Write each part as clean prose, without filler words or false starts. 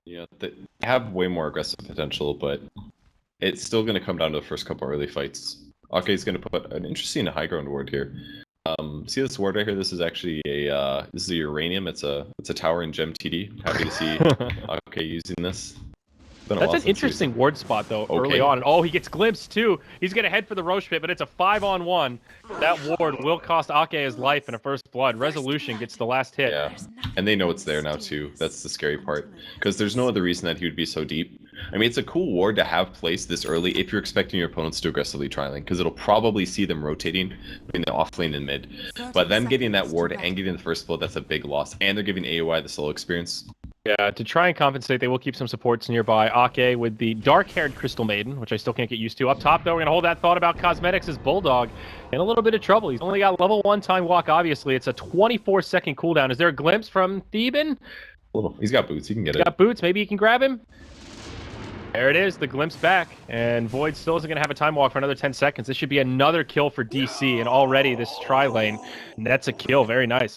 Yeah, they have way more aggressive potential, but it's still going to come down to the first couple early fights. Ake is going to put an interesting high ground ward here. See this ward right here? This is actually this is a uranium. It's a tower in Gem TD. Happy to see Ake using this. That's an interesting ward spot, though, early on. And oh, he gets glimpsed, too. He's going to head for the Roche pit, but it's a 5-on-1. That ward will cost Ake his life in a first blood. Resolution gets the last hit. Yeah, and they know it's there now, too. That's the scary part. Because there's no other reason that he would be so deep. I mean, it's a cool ward to have placed this early if you're expecting your opponents to aggressively trialing, because it'll probably see them rotating between the off lane and mid. But them getting that ward and getting the first blood, that's a big loss. And they're giving AOI the solo experience. Yeah, to try and compensate, they will keep some supports nearby. Ake with the dark-haired Crystal Maiden, which I still can't get used to. Up top, though, we're going to hold that thought about cosmetics as Bulldog in a little bit of trouble. He's only got level 1 time walk, obviously. It's a 24-second cooldown. Is there a glimpse from Theban? He's got boots. He can get it. He's got boots. Maybe he can grab him? There it is, the glimpse back. And Void still isn't going to have a time walk for another 10 seconds. This should be another kill for DC, and already this tri-lane nets a kill. Very nice.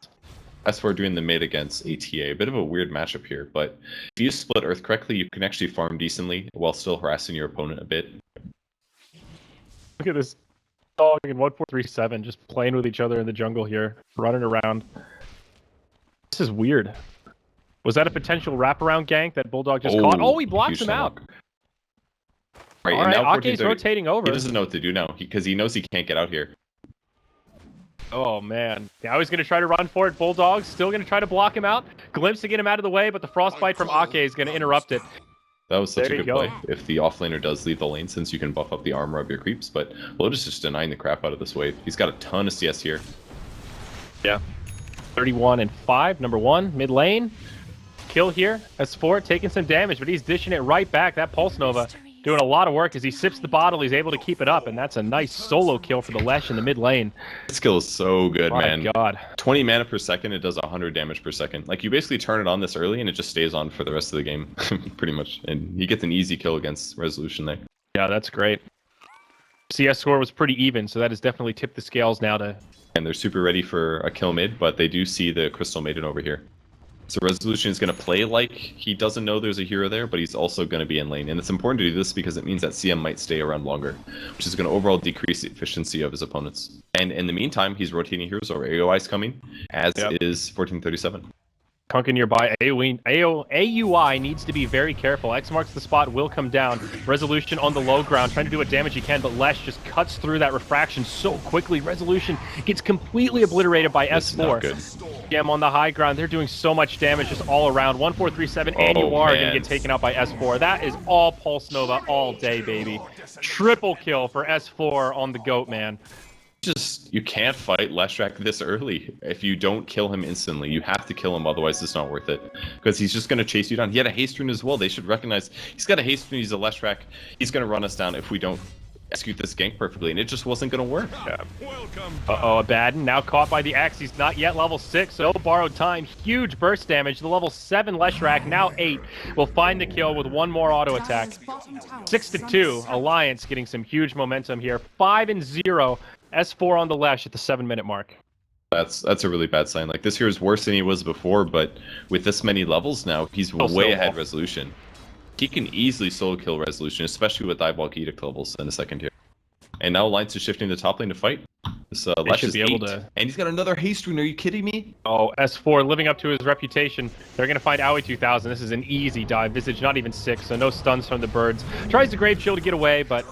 As we're doing the mid against ATA, a bit of a weird matchup here, but if you split Earth correctly, you can actually farm decently while still harassing your opponent a bit. Look at this dog in 1437 just playing with each other in the jungle here, running around. This is weird. Was that a potential wraparound gank that Bulldog just caught? Oh, he blocks him out. Right, all and right, now Ake's rotating over. He doesn't know what to do now because he knows he can't get out here. Oh, man. Now he's going to try to run for it. Bulldog still going to try to block him out. Glimpse to get him out of the way, but the Frostbite from Ake is going to interrupt it. That was such a good play. If the offlaner does leave the lane, since you can buff up the armor of your creeps, but Lotus just denying the crap out of this wave. He's got a ton of CS here. Yeah. 31 and 5, number 1, mid lane. Kill here. S4 taking some damage, but he's dishing it right back. That Pulse Nova doing a lot of work as he sips the bottle. He's able to keep it up, and that's a nice solo kill for the Lesh in the mid lane. This skill is so good, man. My God. 20 mana per second, it does 100 damage per second. Like, you basically turn it on this early, and it just stays on for the rest of the game, pretty much. And he gets an easy kill against Resolution there. Yeah, that's great. CS score was pretty even, so that has definitely tipped the scales now to... And they're super ready for a kill mid, but they do see the Crystal Maiden over here. So Resolution is going to play like he doesn't know there's a hero there, but he's also going to be in lane. And it's important to do this because it means that CM might stay around longer, which is going to overall decrease the efficiency of his opponents. And in the meantime, he's rotating heroes, or AOI is coming, as is 1437. Kunka nearby. AUI needs to be very careful. X marks the spot, will come down. Resolution on the low ground, trying to do what damage he can, but Lesh just cuts through that refraction so quickly. Resolution gets completely obliterated by S4. GM on the high ground, they're doing so much damage just all around. 1437, and you are going to get taken out by S4. That is all Pulse Nova all day, baby. Triple kill for S4 on the GOAT, man. You can't fight Leshrac this early. If you don't kill him instantly, you have to kill him, otherwise it's not worth it. Because he's just going to chase you down. He had a haste rune as well. They should recognize he's got a haste rune, he's a Leshrac. He's going to run us down if we don't execute this gank perfectly, and it just wasn't going to work. Yeah. Uh-oh, Abaddon now caught by the axe. He's not yet level 6, so borrowed time. Huge burst damage. The level 7 Leshrac, now 8, will find the kill with one more auto attack. 6-2, Alliance getting some huge momentum here. 5-0. S4 on the Lesh at the 7-minute mark. That's a really bad sign. Like, this here is worse than he was before, but with this many levels now, he's way ahead Resolution. He can easily solo kill Resolution, especially with Eyeball Edict levels in a second here. And now Alliance is shifting the top lane to fight. This Lesh is 8, and he's got another haste rune. Are you kidding me? Oh, S4 living up to his reputation. They're going to find Aoi 2000. This is an easy dive. Visage not even 6, so no stuns from the birds. Tries the Grave Shield to get away, but...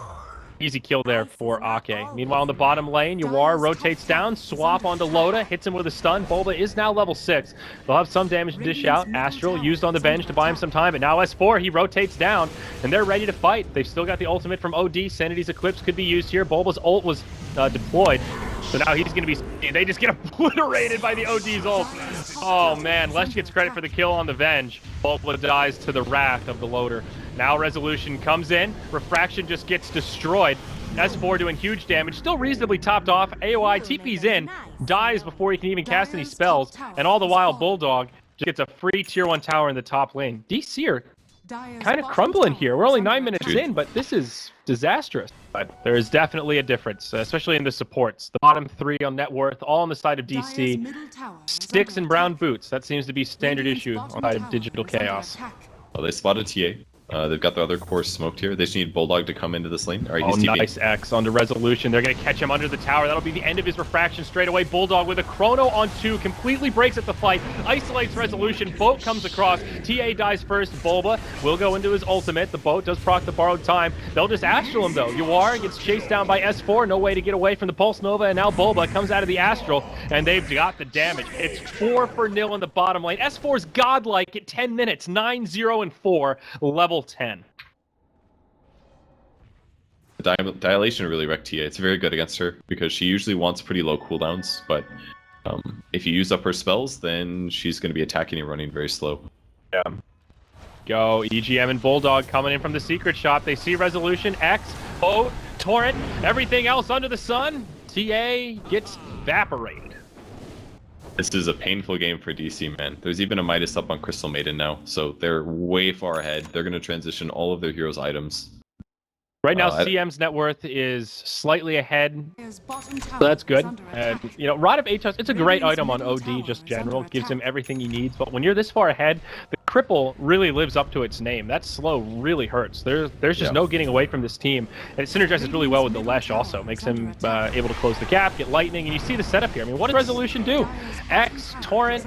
easy kill there for Ake. Meanwhile, in the bottom lane, Ywar rotates down, swap onto Loda, hits him with a stun. Bulba is now level 6. They'll have some damage to dish out. Astral used on the bench to buy him some time, but now S4, he rotates down, and they're ready to fight. They've still got the ultimate from OD. Sanity's Eclipse could be used here. Bulba's ult was deployed, so now he's going to be... they just get obliterated by the OD's ult. Oh, man. Lesh gets credit for the kill on the Venge. Bulba dies to the wrath of the loader. Now Resolution comes in. Refraction just gets destroyed. S4 doing huge damage. Still reasonably topped off. AOI TP's in. Dies before he can even cast any spells. And all the while, Bulldog just gets a free tier 1 tower in the top lane. DC are kind of crumbling here. We're only 9 minutes in, but this is disastrous. But there is definitely a difference, especially in the supports. The bottom 3 on net worth, all on the side of DC. Sticks and brown boots. That seems to be standard issue on the side of Digital Chaos. Oh, they spotted TA. They've got the other core smoked here. They just need Bulldog to come into this lane. All right, Oh, he's TPing. nice X onto Resolution. They're going to catch him under the tower. That'll be the end of his refraction straight away. Bulldog with a chrono on 2, completely breaks at the fight, isolates Resolution. Boat comes across. TA dies first. Bulba will go into his ultimate. The boat does proc the borrowed time. They'll just astral him, though. Ywar gets chased down by S4. No way to get away from the Pulse Nova, and now Bulba comes out of the astral, and they've got the damage. It's 4-0 in the bottom lane. S4's godlike at 10 minutes, 9-0-4, level 10. The dilation really wrecked Tia. It's very good against her because she usually wants pretty low cooldowns, but if you use up her spells, then she's going to be attacking and running very slow. Yeah. Go, EGM and Bulldog coming in from the secret shop. They see Resolution, X, O, Torrent, everything else under the sun. TA gets evaporated. This is a painful game for DC, man. There's even a Midas up on Crystal Maiden now, so they're way far ahead. They're going to transition all of their heroes' items. Right now, CM's net worth is slightly ahead, so that's good. And, you know, Rod of Atos, it's a great item on OD, just general. Gives him everything he needs, but when you're this far ahead, the cripple really lives up to its name. That slow really hurts. There's just no getting away from this team, and it synergizes really well with the Lesh also. Makes him able to close the gap, get lightning, and you see the setup here. I mean, what does Resolution do? X, Torrent,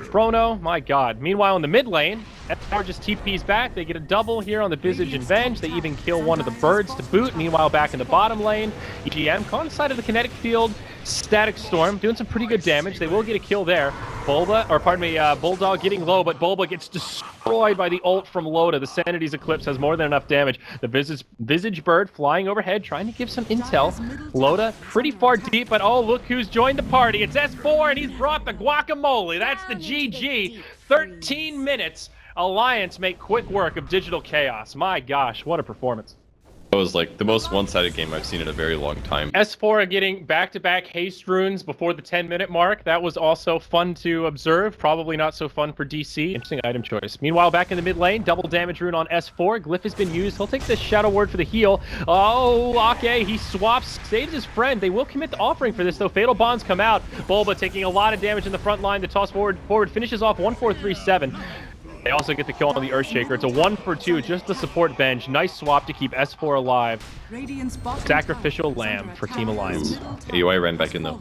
Chrono, my god. Meanwhile, in the mid lane, FR just TP's back. They get a double here on the Visage and Venge. They even kill one of the birds to boot. Meanwhile, back in the bottom lane, EGM caught inside of the kinetic field. Static Storm doing some pretty good damage. They will get a kill there. Bulldog getting low, but Bulba gets destroyed by the ult from Loda. The Sanity's Eclipse has more than enough damage. The Visage Bird flying overhead, trying to give some intel. Loda pretty far deep, but oh, look who's joined the party. It's S4, and he's brought the guacamole. That's the GG. 13 minutes. Alliance make quick work of Digital Chaos. My gosh, what a performance. It was like the most one-sided game I've seen in a very long time. S4 getting back-to-back haste runes before the 10-minute mark. That was also fun to observe. Probably not so fun for DC. Interesting item choice. Meanwhile, back in the mid lane, double damage rune on S4. Glyph has been used. He'll take the Shadow Word for the heal. Oh, Ake, he swaps, saves his friend. They will commit the offering for this, though. Fatal Bonds come out. Bulba taking a lot of damage in the front line. The toss forward finishes off 1-4-3-7. They also get the kill on the Earthshaker. It's a 1-for-2, just the support bench. Nice swap to keep S4 alive. Sacrificial lamb for Team Alliance. AUI ran back in though.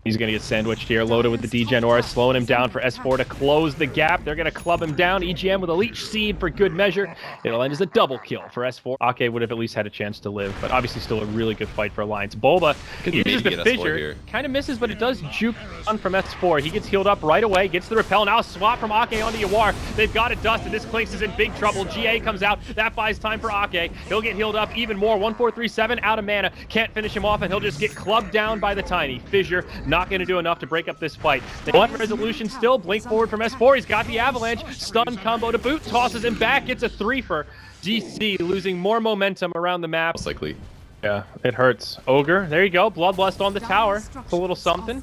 He's going to get sandwiched here. Loaded with the Degen Aura, slowing him down for S4 to close the gap. They're going to club him down. EGM with a Leech Seed for good measure. It'll end as a double kill for S4. Ake would have at least had a chance to live, but obviously still a really good fight for Alliance. Bulba uses the fissure. Kind of misses, but it does juke on from S4. He gets healed up right away, gets the repel. Now a swap from Ake onto Ywar. They've got it dust, and this place is in big trouble. GA comes out. That buys time for Ake. He'll get healed up even more. 1-4-3-7 out of mana. Can't finish him off, and he'll just get clubbed down by the Tiny. Fissure not going to do enough to break up this fight. They want Resolution still. Blink forward from S4. He's got the Avalanche. Stun combo to boot. Tosses him back. Gets a 3 for DC, losing more momentum around the map. Most likely. Yeah, it hurts. Ogre, there you go. Bloodlust on the tower. It's a little something.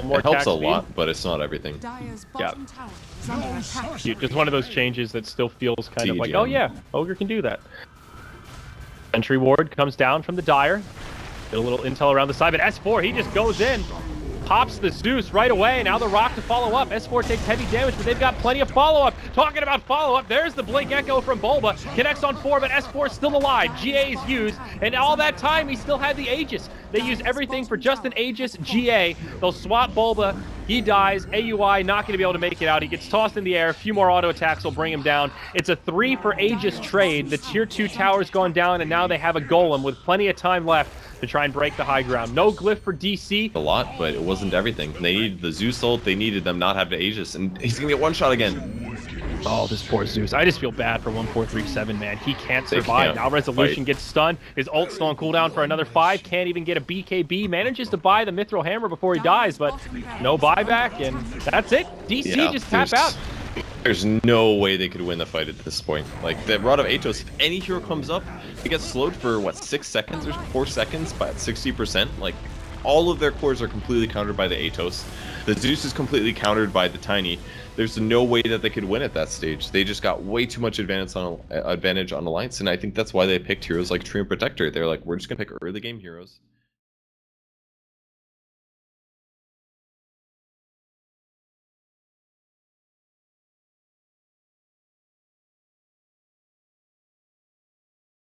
More it helps a lot, but it's not everything. Yeah. Cute. Just one of those changes that still feels kind of like, oh yeah, Ogre can do that. Entry ward comes down from the Dire. Get a little intel around the side, but S4, he just goes in, pops the Zeus right away. Now the Rock to follow up. S4 takes heavy damage, but they've got plenty of follow-up. Talking about follow-up, there's the Blink Echo from Bulba. Connects on 4, but S4 still alive. GA is used, and all that time, he still had the Aegis. They use everything for just an Aegis GA. They'll swap Bulba. He dies. AUI not going to be able to make it out. He gets tossed in the air. A few more auto attacks will bring him down. It's a 3 for Aegis trade. The tier 2 tower's gone down, and now they have a Golem with plenty of time left to try and break the high ground. No glyph for DC. A lot, but it wasn't everything. They needed the Zeus ult. They needed them not have the Aegis, and he's going to get one shot again. Oh, this poor Zeus. I just feel bad for 1-4-3-7, man. He can't survive. Now Resolution gets stunned. His ult's still on cooldown for another 5. Can't even get a BKB. Manages to buy the Mithril Hammer before he dies, but no buyback, and that's it. DC just tap out. There's no way they could win the fight at this point. Like, the Rod of Atos, if any hero comes up, it gets slowed for, what, 6 seconds or 4 seconds by 60%? Like, all of their cores are completely countered by the Atos. The Zeus is completely countered by the Tiny. There's no way that they could win at that stage. They just got way too much advantage on Alliance, and I think that's why they picked heroes like Tree and Protector. They're like, we're just going to pick early game heroes.